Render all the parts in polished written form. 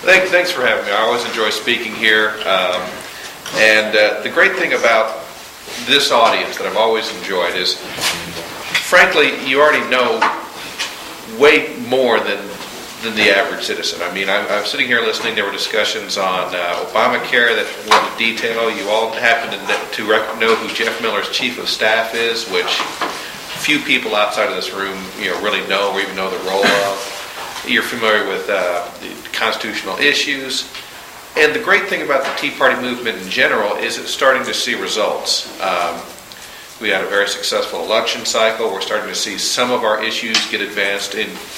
Thanks for having me. I always enjoy speaking here. The great thing about this audience that I've always enjoyed is, frankly, you already know way more than the average citizen. I mean, I'm sitting here listening. There were discussions on Obamacare that went into detail. You all happen to know who Jeff Miller's chief of staff is, which few people outside of this room, really know or even know the role of. You're familiar with the constitutional issues. And the great thing about the Tea Party movement in general is it's starting to see results. We had a very successful election cycle. We're starting to see some of our issues get advanced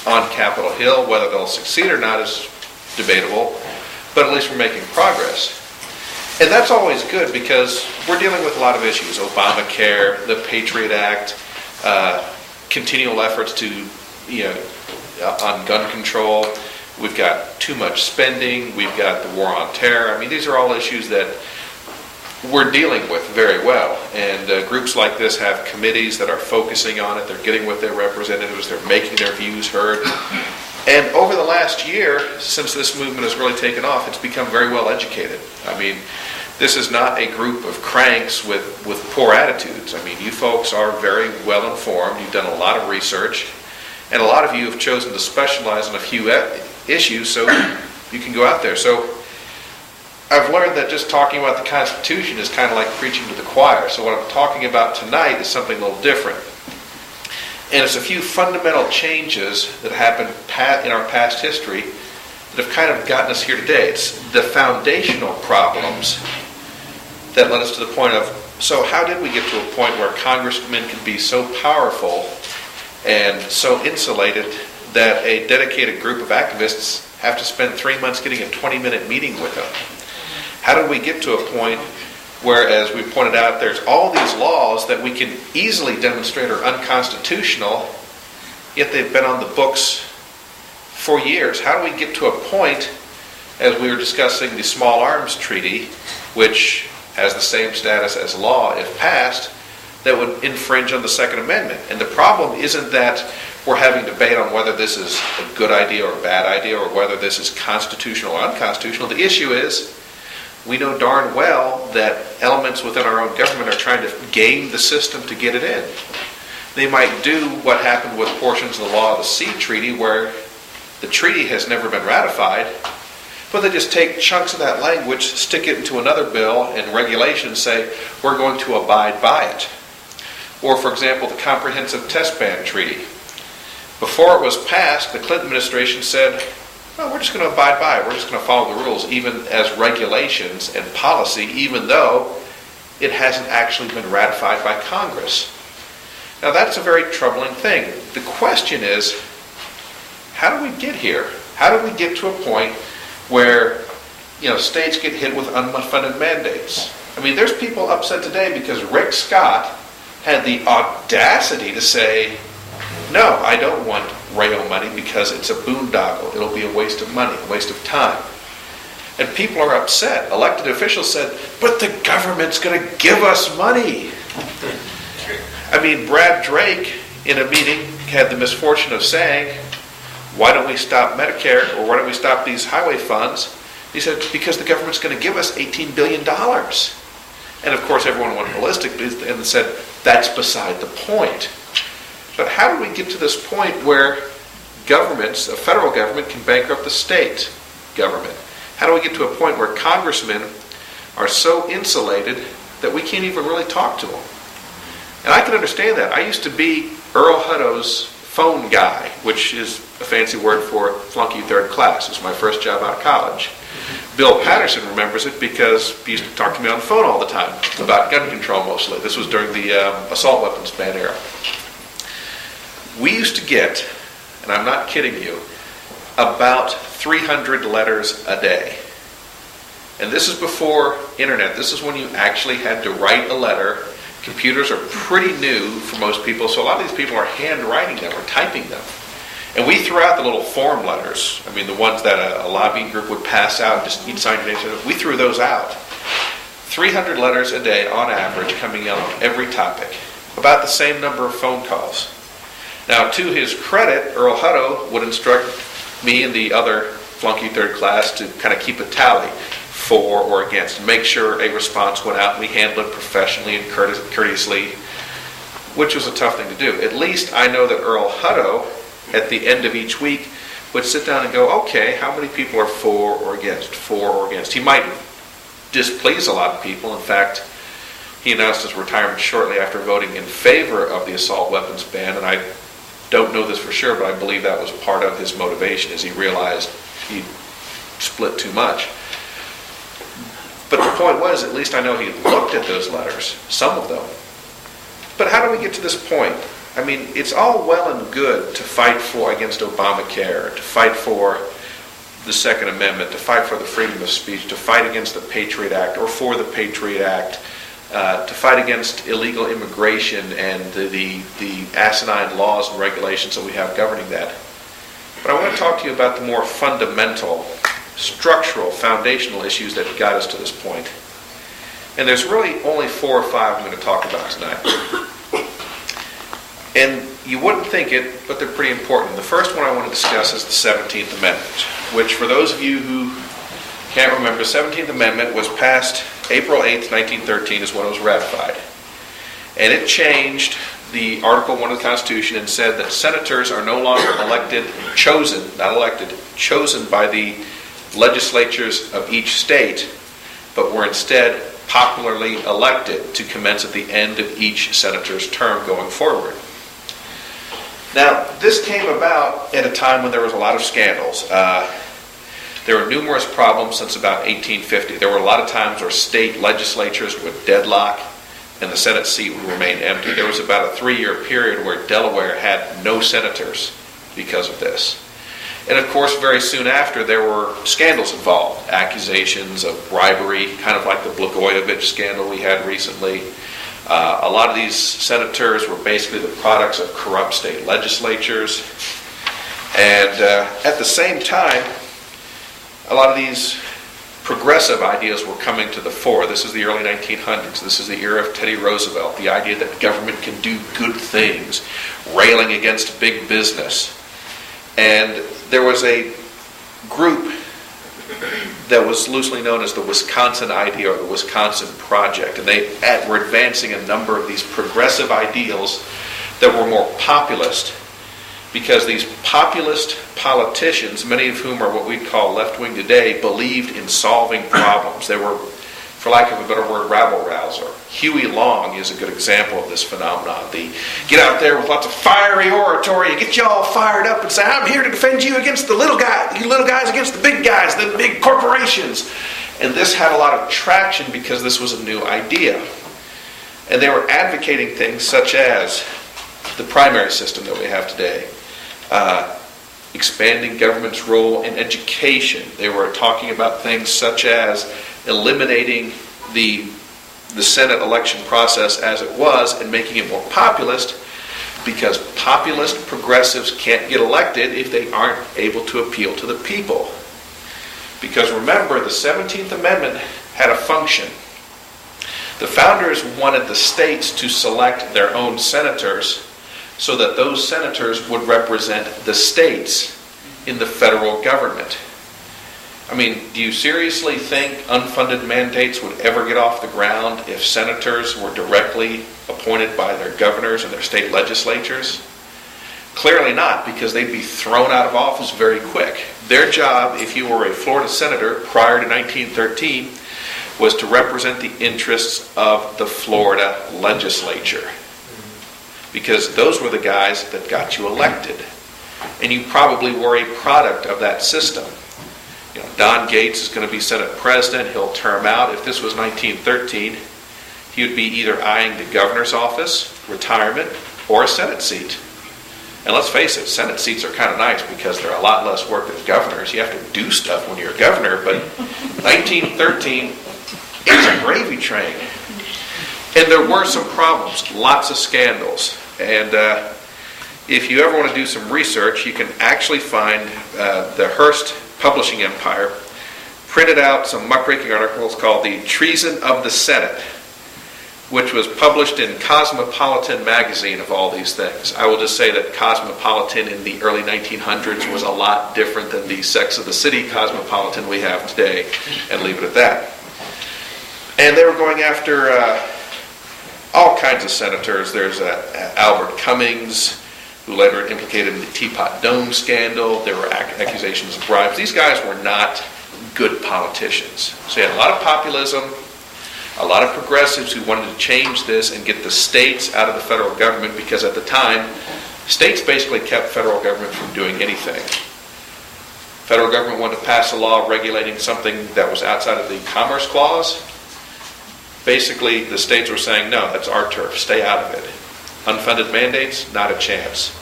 on Capitol Hill. Whether they'll succeed or not is debatable, but at least we're making progress. And that's always good because we're dealing with a lot of issues. Obamacare, the Patriot Act, continual efforts to, on gun control. We've got too much spending. We've got the war on terror. I mean, these are all issues that we're dealing with very well. And groups like this have committees that are focusing on it. They're getting with their representatives. They're making their views heard. And over the last year, since this movement has really taken off, it's become very well educated. I mean, this is not a group of cranks with poor attitudes. I mean, you folks are very well informed. You've done a lot of research. And a lot of you have chosen to specialize in a few issues so you can go out there. So I've learned that just talking about the Constitution is kind of like preaching to the choir. So what I'm talking about tonight is something a little different. And it's a few fundamental changes that happened in our past history that have kind of gotten us here today. It's the foundational problems that led us to the point of, so how did we get to a point where congressmen could be so powerful and so insulated that a dedicated group of activists have to spend 3 months getting a 20-minute meeting with them? How did we get to a point where, as we pointed out, there's all these laws that we can easily demonstrate are unconstitutional, yet they've been on the books for years? How do we get to a point, as we were discussing the Small Arms Treaty, which has the same status as law if passed, that would infringe on the Second Amendment? And the problem isn't that we're having debate on whether this is a good idea or a bad idea or whether this is constitutional or unconstitutional. The issue is we know darn well that elements within our own government are trying to game the system to get it in. They might do what happened with portions of the Law of the Sea Treaty, where the treaty has never been ratified, but they just take chunks of that language, stick it into another bill, and regulations say we're going to abide by it. Or, for example, the Comprehensive Test Ban Treaty. Before it was passed, the Clinton administration said, well, we're just going to abide by it. We're just going to follow the rules, even as regulations and policy, even though it hasn't actually been ratified by Congress. Now, that's a very troubling thing. The question is, how do we get here? How do we get to a point where, states get hit with unfunded mandates? I mean, there's people upset today because Rick Scott had the audacity to say, no, I don't want rail money because it's a boondoggle. It'll be a waste of money, a waste of time. And people are upset. Elected officials said, but the government's going to give us money. I mean, Brad Drake, in a meeting, had the misfortune of saying, why don't we stop Medicare, or why don't we stop these highway funds? He said, because the government's going to give us $18 billion. And of course, everyone went ballistic and said, that's beside the point. But how do we get to this point where governments, a federal government, can bankrupt the state government? How do we get to a point where congressmen are so insulated that we can't even really talk to them? And I can understand that. I used to be Earl Hutto's phone guy, which is a fancy word for flunky third class. It was my first job out of college. Bill Patterson remembers it because he used to talk to me on the phone all the time about gun control mostly. This was during the assault weapons ban era. We used to get, and I'm not kidding you, about 300 letters a day. And this is before internet. This is when you actually had to write a letter. Computers are pretty new for most people, so a lot of these people are handwriting them or typing them. And we threw out the little form letters. I mean, the ones that a lobbying group would pass out, just you'd sign your name. We threw those out. 300 letters a day on average coming in on every topic. About the same number of phone calls. Now, to his credit, Earl Hutto would instruct me and the other flunky third class to kind of keep a tally for or against, and make sure a response went out and we handled it professionally and courteously, which was a tough thing to do. At least I know that Earl Hutto, at the end of each week, would sit down and go, okay, how many people are for or against? For or against. He might displease a lot of people. In fact, he announced his retirement shortly after voting in favor of the assault weapons ban, and I don't know this for sure, but I believe that was part of his motivation, as he realized he split too much. But the point was, at least I know he looked at those letters, some of them. But how do we get to this point? I mean, it's all well and good to fight against Obamacare, to fight for the Second Amendment, to fight for the freedom of speech, to fight against the Patriot Act or for the Patriot Act, to fight against illegal immigration and the asinine laws and regulations that we have governing that. But I want to talk to you about the more fundamental, structural, foundational issues that got us to this point. And there's really only 4 or 5 I'm going to talk about tonight. And you wouldn't think it, but they're pretty important. The first one I want to discuss is the 17th Amendment, which for those of you who can't remember, the 17th Amendment was passed April 8th, 1913 is when it was ratified. And it changed the Article 1 of the Constitution and said that senators are no longer chosen by the legislatures of each state, but were instead popularly elected to commence at the end of each senator's term going forward. Now, this came about at a time when there was a lot of scandals. There were numerous problems since about 1850. There were a lot of times where state legislatures would deadlock and the Senate seat would remain empty. There was about a 3-year period where Delaware had no senators because of this. And of course, very soon after, there were scandals involved. Accusations of bribery, kind of like the Blagojevich scandal we had recently. A lot of these senators were basically the products of corrupt state legislatures. And at the same time, a lot of these progressive ideas were coming to the fore. This is the early 1900s. This is the era of Teddy Roosevelt. The idea that government can do good things, railing against big business. And there was a group that was loosely known as the Wisconsin Idea or the Wisconsin Project. And they were advancing a number of these progressive ideals that were more populist, because these populist politicians, many of whom are what we'd call left-wing today, believed in solving problems. They were, for lack of a better word, rabble-rouser. Huey Long is a good example of this phenomenon. The get out there with lots of fiery oratory and get you all fired up and say, I'm here to defend you against the little guy, you little guys against the big guys, the big corporations. And this had a lot of traction because this was a new idea. And they were advocating things such as the primary system that we have today, expanding government's role in education. They were talking about things such as eliminating the Senate election process as it was and making it more populist, because populist progressives can't get elected if they aren't able to appeal to the people. Because remember, the 17th Amendment had a function. The founders wanted the states to select their own senators so that those senators would represent the states in the federal government. I mean, do you seriously think unfunded mandates would ever get off the ground if senators were directly appointed by their governors and their state legislatures? Clearly not, because they'd be thrown out of office very quick. Their job, if you were a Florida senator prior to 1913, was to represent the interests of the Florida legislature. Because those were the guys that got you elected. And you probably were a product of that system. You know, Don Gates is going to be Senate President. He'll term out. If this was 1913, he would be either eyeing the governor's office, retirement, or a Senate seat. And let's face it, Senate seats are kind of nice because they're a lot less work than governors. You have to do stuff when you're a governor, but 1913 is a gravy train. And there were some problems, lots of scandals. And if you ever want to do some research, you can actually find the Hearst Publishing Empire printed out some muckraking articles called The Treason of the Senate. which was published in Cosmopolitan magazine of all these things. I will just say that Cosmopolitan in the early 1900s was a lot different than the Sex of the City Cosmopolitan we have today, and leave it at that. And they were going after all kinds of senators. There's Albert Cummings, who later implicated in the Teapot Dome scandal. There were accusations of bribes. These guys were not good politicians. So you had a lot of populism, a lot of progressives who wanted to change this and get the states out of the federal government, because at the time, states basically kept federal government from doing anything. Federal government wanted to pass a law regulating something that was outside of the Commerce Clause. Basically, the states were saying, no, that's our turf, stay out of it. Unfunded mandates, not a chance.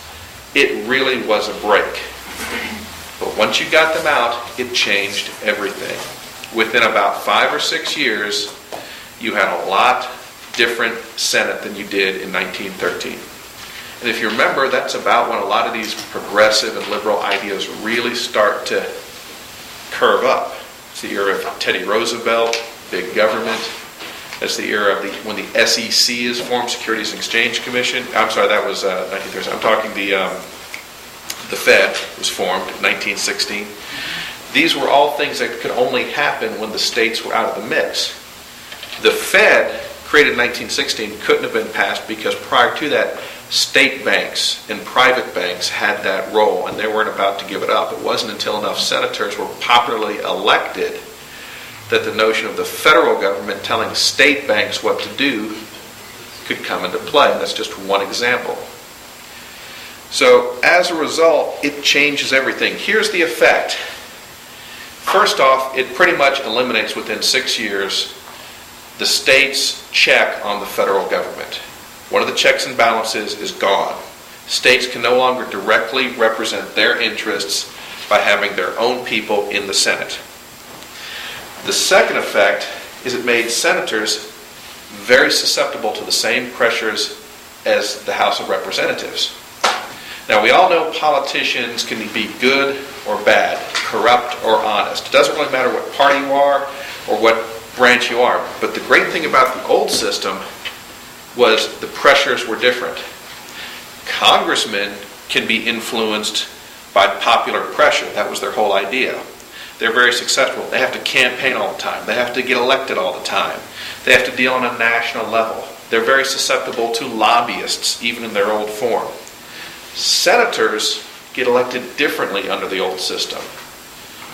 It really was a break. But once you got them out, it changed everything. Within about 5 or 6 years, you had a lot different Senate than you did in 1913. And if you remember, that's about when a lot of these progressive and liberal ideas really start to curve up. It's the era of Teddy Roosevelt, big government. That's the era of when the SEC is formed, Securities and Exchange Commission. I'm sorry, that was 1913. I'm talking the Fed was formed in 1916. These were all things that could only happen when the states were out of the mix. The Fed, created in 1916, couldn't have been passed because prior to that, state banks and private banks had that role, and they weren't about to give it up. It wasn't until enough senators were popularly elected that the notion of the federal government telling state banks what to do could come into play. And that's just one example. So as a result, it changes everything. Here's the effect. First off, it pretty much eliminates within 6 years the state's check on the federal government. One of the checks and balances is gone. States can no longer directly represent their interests by having their own people in the Senate. The second effect is it made senators very susceptible to the same pressures as the House of Representatives. Now, we all know politicians can be good or bad, corrupt or honest. It doesn't really matter what party you are or what branch you are. But the great thing about the old system was the pressures were different. Congressmen can be influenced by popular pressure. That was their whole idea. They're very successful. They have to campaign all the time. They have to get elected all the time. They have to deal on a national level. They're very susceptible to lobbyists, even in their old form. Senators get elected differently under the old system.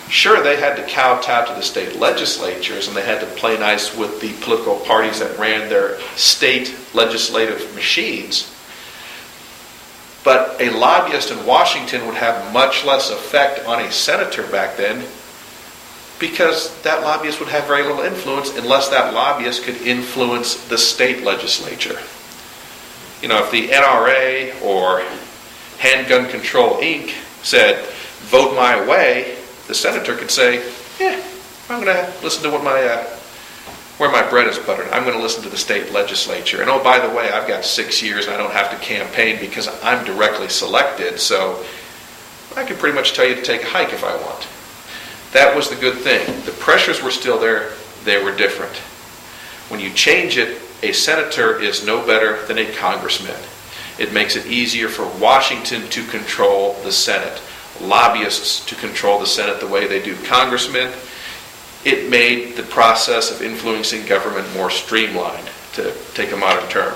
Sure, they had to kowtow to the state legislatures, and they had to play nice with the political parties that ran their state legislative machines. But a lobbyist in Washington would have much less effect on a senator back then, because that lobbyist would have very little influence unless that lobbyist could influence the state legislature. You know, if the NRA or Handgun Control Inc. said, vote my way, the senator could say, I'm going to listen to where my bread is buttered. I'm going to listen to the state legislature. And oh, by the way, I've got 6 years and I don't have to campaign because I'm directly selected, so I can pretty much tell you to take a hike if I want. That was the good thing. The pressures were still there. They were different. When you change it, a senator is no better than a congressman. It makes it easier for Washington to control the Senate, lobbyists to control the Senate the way they do congressmen. It made the process of influencing government more streamlined, to take a modern term.